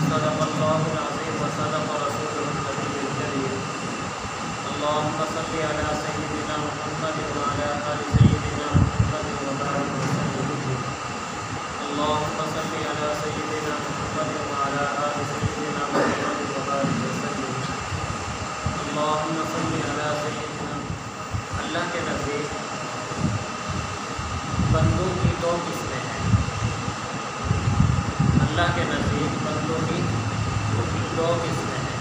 صدق الله العظيم وصدق رسوله النبي الكريم اللهم صل على سيدنا محمد وعلى آل سيدنا محمد وبارك وسلم اللهم صل على سيدنا محمد وعلى آل سيدنا محمد وبارك وسلم اللهم صل على سيدنا اللہ کے نزدیک بندوں کی دو قسمیں ہیں۔ اللہ کے نزدیک بندوں کی دو قسمیں ہیں۔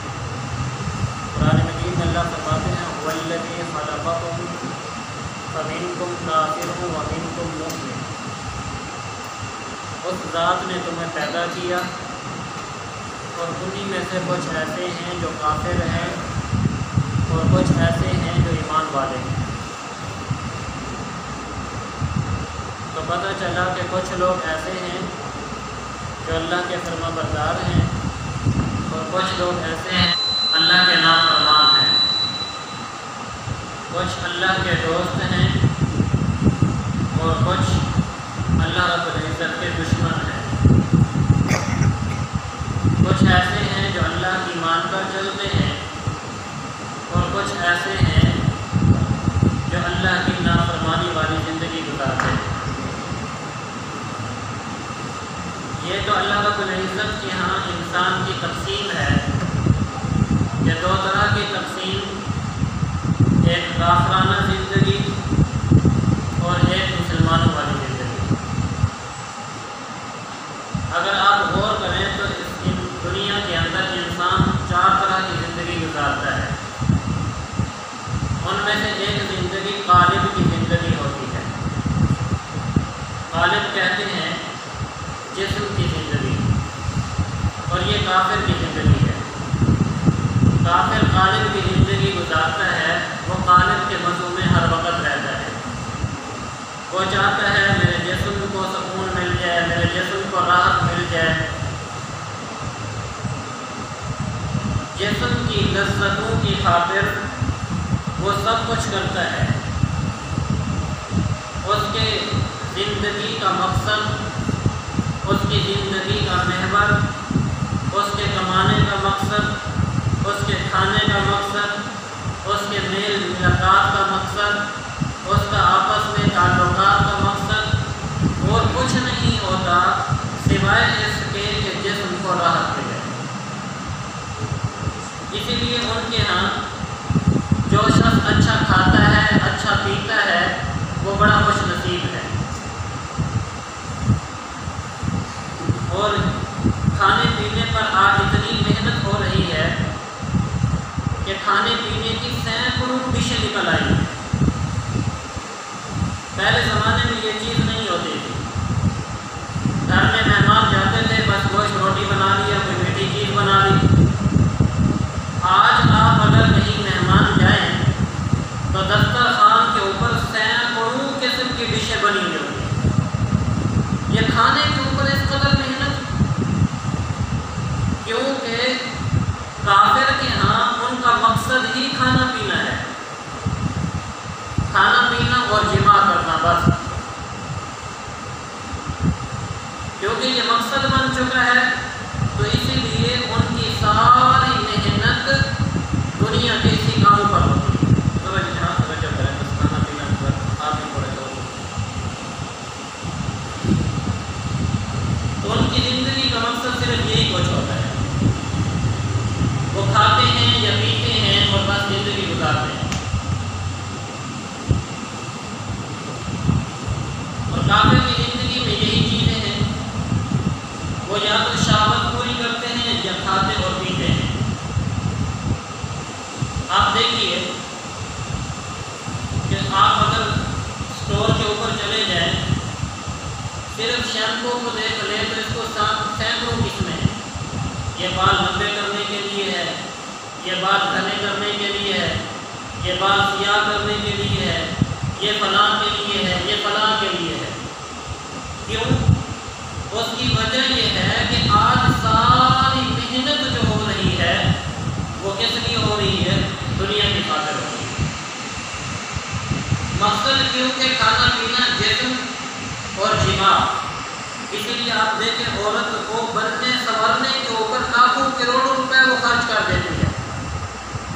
قرآن مجید میں اللہ فرماتے ہیں والذی خلقکم فمنکم کافر ومنکم مؤمن، اس ذات نے تمہیں پیدا کیا اور انہی میں سے کچھ ایسے ہیں جو کافر ہیں اور کچھ ایسے ہیں جو ایمان والے ہیں۔ تو پتہ چلا کہ کچھ لوگ ایسے ہیں جو اللہ کے فرما بردار ہیں اور کچھ لوگ ایسے ہیں اللہ کے نافرمان ہیں، کچھ اللہ کے دوست ہیں اور کچھ اللہ رب العزت کے دشمن ہیں، کچھ ایسے ہیں جو اللہ کی مان کر چلتے ہیں اور کچھ ایسے ہیں جو اللہ کی نافرمانی والی زندگی گزارتے ہیں۔ یہ تو اللہ رب العزت کے ہاں انسان کی تقسیم ہے کہ دو طرح کی تقسیم، ایک کافرانہ زندگی اور ایک مسلمانوں والی زندگی۔ اگر آپ غور کریں تو اس دنیا کے اندر انسان چار طرح کی زندگی گزارتا ہے۔ ان میں سے ایک زندگی غالب کی زندگی ہوتی ہے۔ غالب کہتے ہیں جسم کی زندگی، اور یہ کافر کی زندگی ہے۔ کافر غالب کی زندگی گزارتا ہے، وہ غالب کے مزوں میں ہر وقت رہتا ہے۔ وہ چاہتا ہے میرے جسم کو سکون مل جائے، میرے جسم کو راحت مل جائے، جسم کی لذتوں کی خاطر وہ سب کچھ کرتا ہے۔ اس کے زندگی کا مقصد، اس کی زندگی کا محور، اس کے کمانے کا مقصد، اس کے کھانے کا مقصد، اس کے میل ملاقات کا مقصد، اس کا آپس میں تعلقات کا مقصد اور کچھ نہیں ہوتا سوائے اس کے کہ جسم کو راحت ملے۔ اسی لیے ان کے ہاں جو شخص اچھا کھاتا ہے، اچھا پیتا ہے، وہ بڑا خوش نصیب ہے۔ اور کھانے پینے پر آج اتنی محنت ہو رہی ہے کہ کھانے پینے کی سینکڑوں ڈشیں نکل آئی ہیں۔ پہلے زمانے میں یہ چیز نہیں ہوتی تھی۔ گھر میں مہمان جاتے تھے، بس گوشت روٹی بنا لیا، کوئی میٹھی چیز بنا لی۔ آج آپ اگر کہیں مہمان جائیں تو دسترخوان کے اوپر سینکڑوں قسم کی ڈشیں بنی ہوئی ہوتی ہیں۔ یہ کھانے کے اوپر اس قدر محنت، کیونکہ کافر کے ہاں ان کا مقصد ہی کھانا پینا ہے، کھانا پینا اور جماع کرنا بس، کیونکہ یہ مقصد بن چکا ہے۔ تو اسی لیے ان کی ساری محنت دنیا کے اسی کام پر ہوتی ہے۔ توجہ کریں، بس کھانا پینا پر آپ ہی پڑے گا۔ تو ان کی زندگی کا مقصد صرف یہی کچھ ہوتا ہے، وہ کھاتے ہیں یا پیتے ہیں اور بس زندگی گزارتے ہیں۔ اور کافر کی زندگی میں یہی چیزیں ہیں، وہ یا تو شہوت پوری کرتے ہیں یا کھاتے اور پیتے ہیں۔ آپ دیکھیے کہ آپ اگر اسٹور کے اوپر چلے جائیں، صرف شیمپو کو دیکھ لیں تو اس کو سینکڑوں قسمیں ہیں۔ یہ بال لمبے کرنے کے لیے ہے، یہ بال گھنے کرنے کے لیے ہے، یہ بال سیاہ کرنے کے لیے ہے، یہ فلاں کے لیے ہے، یہ فلاں کے لیے ہے۔ کیوں؟ اس کی وجہ یہ ہے کہ آج ساری محنت جو ہو رہی ہے وہ کس لیے ہو رہی ہے؟ دنیا کی خاطر ہو رہی ہے۔ مقصد کیونکہ کھانا پینا، جسم اور جماع۔ اسی لیے آپ دیکھیں عورت کو بننے سنورنے کے اوپر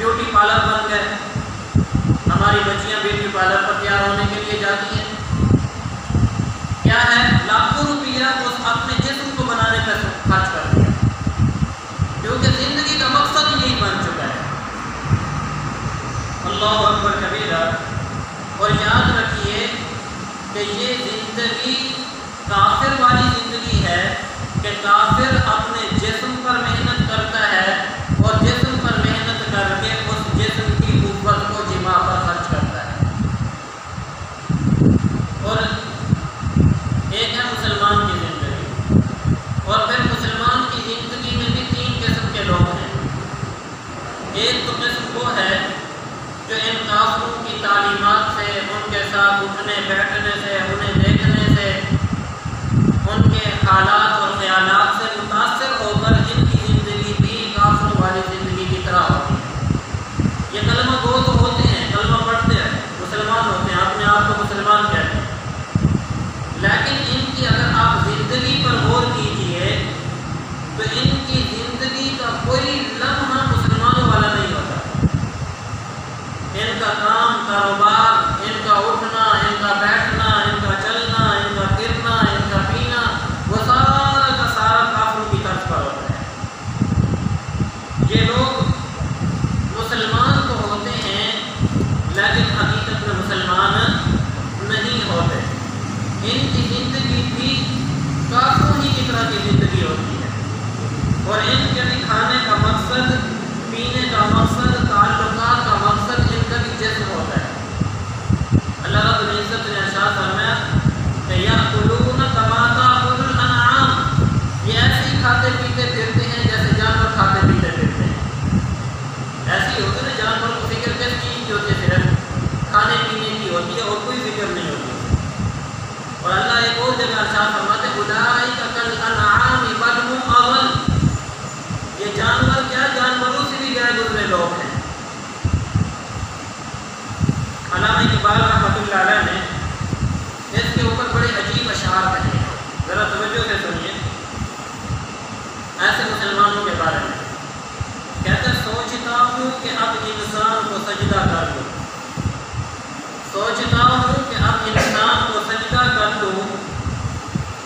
بیوٹی پارلر بن گئے، ہماری بچیاں بیوٹی پارلر پر تیار ہونے کے لیے جاتی ہیں، کیا ہے لاکھوں روپیہ اس اپنے جسم کو بنانے پر خرچ کر دیا، کیونکہ زندگی کا مقصد یہی بن چکا ہے۔ اللہ اکبر کبیرہ۔ اور یاد رکھیے کہ یہ زندگی کافر والی زندگی ہے کہ کافر اپنے جسم پر محنت کرتا ہے اور جسم پر محنت کر کے اس جسم کی قوت کو جماع پر خرچ کرتا ہے۔ اور ایک ہے مسلمان کی زندگی، اور پھر مسلمان کی زندگی میں بھی تین قسم کے لوگ ہیں۔ ایک تو قسم وہ ہے جو ان کافروں کی تعلیمات سے، ان کے ساتھ اٹھنے بیٹھنے سے، انہیں دیکھنے سے، ان کے حالات اور خیالات سے متاثر ہو کر ان کی زندگی بھی کافروں والی زندگی کی طرح ہوتی ہے۔ یہ کلمہ گو تو ہوتے ہیں، کلمہ پڑھتے ہیں، مسلمان ہوتے ہیں، اپنے آپ کو مسلمان کہتے ہیں، لیکن ان کی اگر آپ زندگی پر غور کیجئے تو ان کی زندگی کا کوئی لمحہ مسلمانوں والا نہیں ہوتا۔ ان کا کام کاروبار، ان کا اٹھنا، ان کا بیٹھنا، ان کا چلنا، ان کا پھرنا، ان کا پینا، وہ سارا کا سارا کافروں کی طرف پر ہوتا ہے۔ یہ لوگ مسلمان تو ہوتے ہیں لیکن حقیقت میں مسلمان نہیں ہوتے۔ ان کی زندگی بھی کافروں ہی کی طرح کی زندگی ہوتی ہے، اور ان کے بھی کھانے کا مقصد، پینے کا مقصد، تعلقات کا مقصد ان کا بھی جسم ہوتا ہے۔ اللہ رب العزت نے ارشاد فرمایا کہ یأکلون کما تأکل الانعام، یہ ایسے ہی کھاتے پیتے پھرتے ہیں جیسے جانور کھاتے پیتے پھرتے ہیں۔ ایسے ہی ہوتے ہیں جانور کو فکر کس چیز کی ہوتی ہے؟ صرف کھانے پینے کی ہوتی ہے اور کوئی فکر نہیں ہوتی۔ اور اللہ ایک اور جگہ ارشاد فرماتے ہیں اولئک کالانعام بل هم اضل، یہ جانور کیا جانوروں سے بھی گئے گزرے لوگ ہیں۔ علامہ اقبال رحمۃ اللہ علیہ نے اس کے اوپر بڑے عجیب اشعار کہے ہیں، ذرا توجہ سے سنیے ایسے مسلمانوں کے بارے میں۔ کہتے ہیں سوچتا ہوں کہ اب انسان کو سجدہ کر دوں، سوچتا ہوں کہ اب انسان کو سجدہ کر دوں،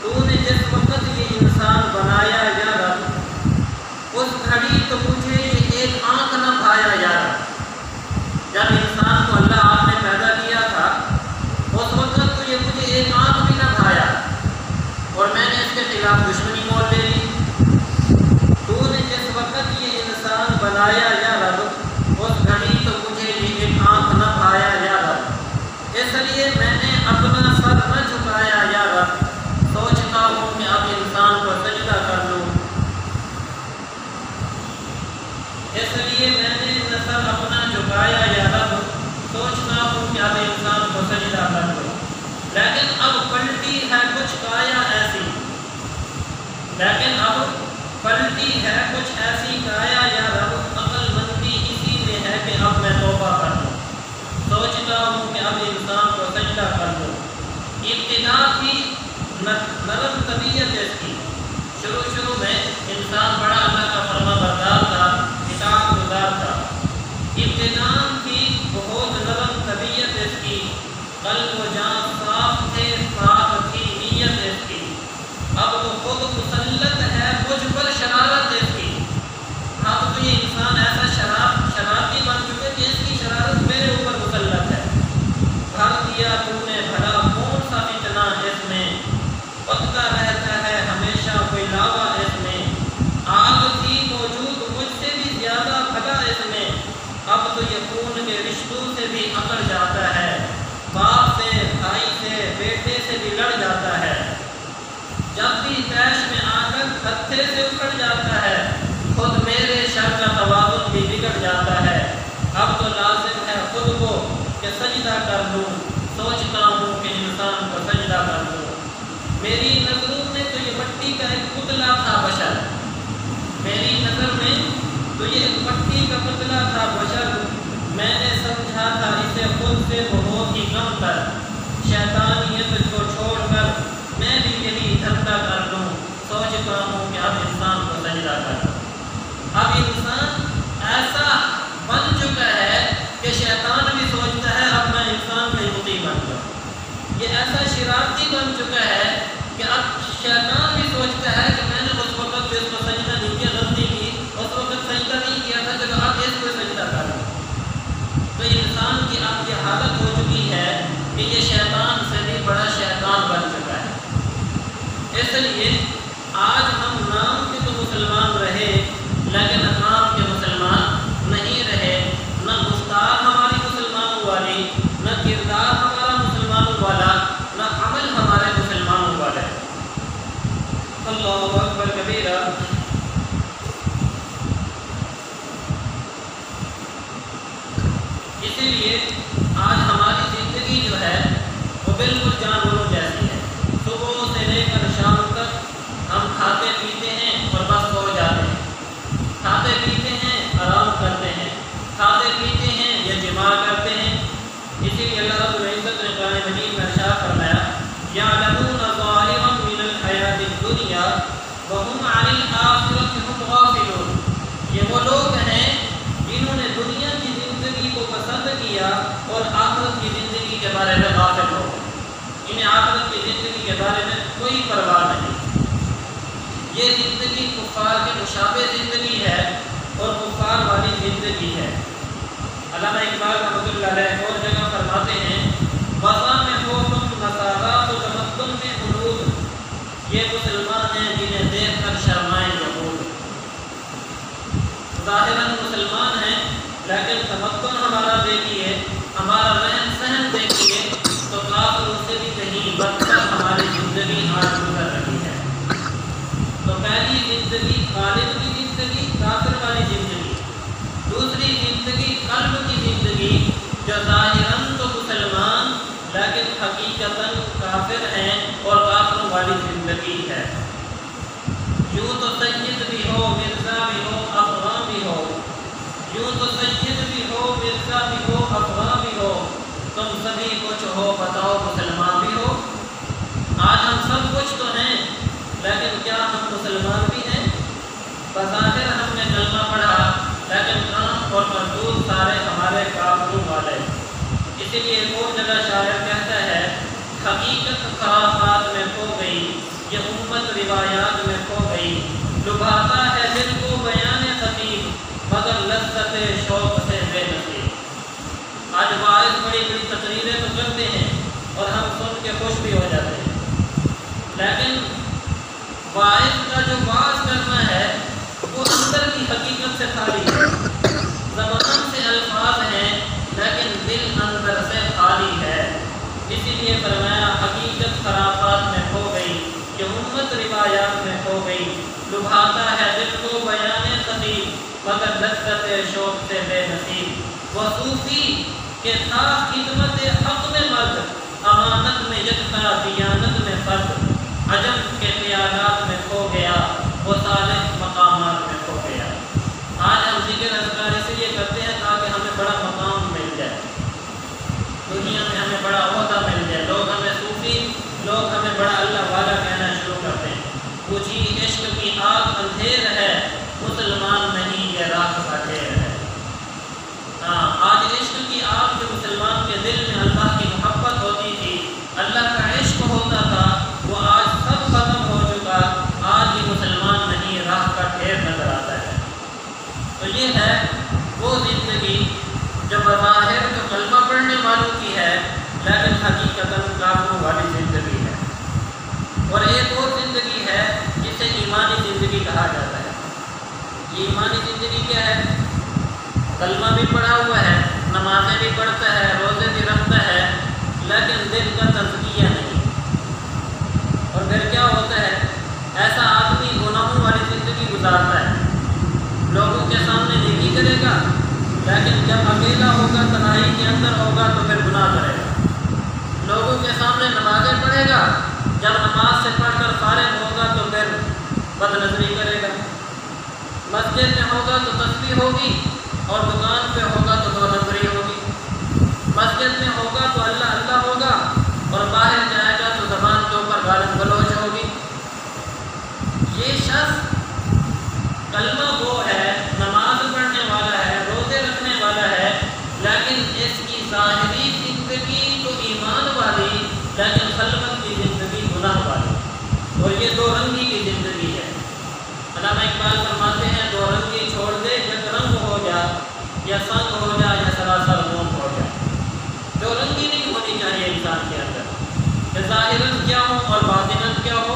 تو نے جس وقت یہ انسان بنایا یا رب، اس گھڑی تو مجھے یہ ایک آنکھ نہ بھایا یا رب۔ جب انسان کو اللہ آپ نے پیدا کیا تھا اس وقت تو یہ مجھے ایک آنکھ بھی نہ بھایا، اور میں نے اس کے خلاف دشمنی مول لے لی۔ تو نے جس وقت یہ انسان بنایا یا رب، اس گھڑی تو مجھے یہ ایک آنکھ نہ بھایا یا رب، اس لیے میں نے اپنا سر نہ جھکایا یا رب، سوچتا ہوں کہ اب انسان کو سجدہ کر لوں، اس لیے میں نے سر اپنا جھکایا یا رب، سوچتا ہوں کہ اب انسان کو سجدہ کر لوں، لیکن اب پلٹی ہے کچھ کایا ایسی، لیکن اب پلٹی ہے کچھ ایسی کایا یا رب، عقل مندی اسی میں ہے کہ اب میں توبہ کر لوں، سوچتا ہوں کہ اب انسان کو سجدہ کر لوں۔ ابتدا تھی نرم طبیعت اس کی، شروع میں انسان بڑا اللہ کا فرما بردار تھا، اطاعت گزار تھا، ابتداء تھی بہت نرم طبیعت اس کی، قلب و جان صاف تھے، پاک تھی نیت اس کی، اب تو خود مسلط ہے مجھ پر شرارت اس کی، اب تو یہ انسان ایسا شرارتی بن چکے کہ اس کی شرارت میرے اوپر مسلط ہے۔ بھر دیا تو نے بھلا کون سا فتنہ اس میں، پکتا رہتا ہے ہمیشہ کوئی لاوا اس میں، آگ تھی موجود مجھ سے بھی زیادہ بھلا اس میں، اب تو یہ خون کے رشتوں سے بھی اکڑ جاتا ہے، باپ سے، بھائی سے، بیٹے سے بھی لڑ جاتا ہے، جب بھی طیش میں آ کر ہتھے سے اکڑ جاتا ہے، خود میرے شر کا توازن بھی بگڑ جاتا ہے، اب تو لازم ہے خود کو کہ سجدہ کر لوں، سوچتا ہوں کہ انسان کو سجدہ کر لوں۔ میری نظروں میں تو یہ مٹی کا ایک پتلا تھا بشر، میری نظر میں تو یہ ایک مٹی کا پتلا تھا بشر، میں نے سمجھا تھا اسے خود سے بہت ہی کم تر، شیطانیت کو چھوڑ کر میں بھی یہی دھندا کر لوں، سوچتا ہوں کہ اب انسان کو سجدہ کر لوں۔ اب انسان ایسا بن چکا اس لیے آج ہم نام کے تو مسلمان رہے لیکن کام کے مسلمان نہیں رہے، نہ گفتار ہماری مسلمانوں والی، نہ کردار ہمارا مسلمانوں والا، نہ عمل ہمارے مسلمانوں والا۔ اللہ اکبر کبیرہ۔ اسی لیے آج ہماری زندگی جو ہے وہ بالکل جانوروں جیسی ہے۔ صبح سے لے کر شام تک ہم کھاتے پیتے ہیں اور بس سو جاتے ہیں، کھاتے پیتے ہیں آرام کرتے ہیں، کھاتے پیتے ہیں یا جماع کرتے ہیں۔ اسی لیے اللہ رب العزت نے قرآن مجید میں ارشاد فرمایا یعلمون ظاہرا من الحیاۃ الدنیا وہم عن الآخرۃ ہم غافلون۔ یہ وہ لوگ ہیں جنہوں نے دنیا کی زندگی کو پسند کیا اور آخرت کی زندگی کے بارے میں غافل ہو گئے۔ انہیں آخرت کی زندگی کے بارے میں کوئی پرواہ نہیں۔ یہ زندگی کفار کے مشابہ زندگی ہے اور کفار والی زندگی ہے۔ علامہ اقبال رحمۃ اللہ علیہ اور جگہ فرماتے ہیں وفا میں ہو تم مساوات و تمدن میں حدود، یہ مسلمان ہیں جنہیں دیکھ کر شرمائیں یہود۔ ظاہراً مسلمان ہیں لیکن تمدن ہمارا دیکھیے، ہمارا رہن سہن دیکھیے تو کافروں سے بھی کہیں بدتر ہماری زندگی آج گزر رہی ہے۔ تو پہلی زندگی خالد کی زندگی، کافر والی زندگی، دوسری زندگی قلب کی زندگی جو ظاہراً تو مسلمان لیکن حقیقتاً کافر ہیں اور کافروں والی زندگی ہے۔ یوں تو سید بھی ہو، مرزا بھی ہو، افغان بھی ہو، یوں تو سید بھی ہو، مرزا بھی ہو، افغان بھی ہو، تم سبھی کچھ ہو بتاؤ مسلمان بھی ہو۔ آج ہم سب کچھ تو ہیں لیکن کیا ہم مسلمان بھی ہیں؟ بظاہر ہم نے کلمہ پڑھا لیکن کام اور کرتوت سارے ہمارے کافروں والے۔ اسی لیے ایک اور جگہ شاعر کہتا ہے حقیقت خرافات میں کھو گئی، یہ امت روایات میں کھو گئی، لبھاتا ہے دل کو بیان خطیب مگر لذت شوق سے بے نصیب۔ آج واعظ بڑی بڑی تقریریں تو کرتے ہیں اور ہم سن کے خوش بھی ہو جاتے ہیں، لیکن واعظ کا جو واعظ کرنا ہے وہ اندر کی حقیقت سے خالی ہے۔ زبان سے الفاظ ہیں لیکن دل اندر سے خالی ہے۔ اسی لیے فرمایا حقیقت خرافات میں کھو گئی، یہ امت روایات میں کھو گئی، لبھاتا ہے دل کو بیان خطیب مگر لذت شوق سے بے نصیب۔ وہ صوفی کہ تھا خدمت حق میں مرد، امانت میں یکتا دیانت میں فرد، عجم کے خیالات میں کھو گیا، وہ صالح مقامات میں کھو گیا۔ آج ہم ذکر اذکار اس لیے کرتے ہیں تاکہ ہمیں بڑا مقام مل جائے، دنیا میں ہمیں بڑا عہدہ مل جائے، لوگ ہمیں صوفی، لوگ ہمیں بڑا اللہ والا کہنا شروع کرتے ہیں۔ بجھی عشق کی آگ اندھیر ہے، مسلمان نہیں یہ راکھ کا ڈھیر ہے۔ ہاں، آج عشق کی آگ جو مسلمان کے دل میں اللہ کی محبت ہوتی تھی، اللہ کا عشق ہوتا تھا، وہ آج سب ختم ہو چکا، آج یہ مسلمان نہیں راکھ کا ڈھیر نظر آتا ہے۔ تو یہ ہے وہ زندگی جو بظاہر تو کلمہ پڑھنے والوں کی ہے لیکن حقیقتاً کافروں والی زندگی ہے۔ اور ایک اور زندگی ہے جسے ایمانی زندگی کہا جاتا ہے۔ یہ ایمانی زندگی کیا ہے؟ کلمہ بھی پڑھا ہوا ہے، نمازیں بھی پڑھتا ہے، روزے بھی رکھتا ہے، لیکن دل کا تزکیہ نہیں۔ اور پھر کیا ہوتا ہے؟ ایسا آدمی گناہوں والی زندگی گزارتا ہے، لوگوں کے سامنے نیکی کرے گا لیکن جب اکیلا ہوگا، تنہائی کے اندر ہوگا تو پھر گناہ کرے گا، لوگوں کے سامنے نمازیں پڑھے گا، جب نماز سے پڑھ کر فارغ ہوگا تو پھر بد نظری کرے گا، مسجد میں ہوگا تو تسبیح ہوگی اور دکان پہ ہوگا تو دو نمبری ہوگی، مسجد میں ہوگا تو اللہ اللہ ہوگا اور باہر جائے گا تو زبان کے اوپر غالب گلوچ ہوگی۔ یہ شخص کلمہ وہ ہے، نماز پڑھنے والا ہے، روزے رکھنے والا ہے، لیکن اس کی ظاہری زندگی تو ایمان والی لیکن خلوت کی زندگی گناہ والی، اور یہ دو رنگی کی زندگی ہے۔ علامہ اقبال فرماتے ہیں دو رنگی چھوڑ دے، یک رنگ ہو جا، یا سنگ ہو جا یا سراسر موم ہو جا۔ دو رنگی نہیں ہونی چاہیے انسان کے اندر کہ ظاہراً کیا ہو اور باطناً کیا ہو۔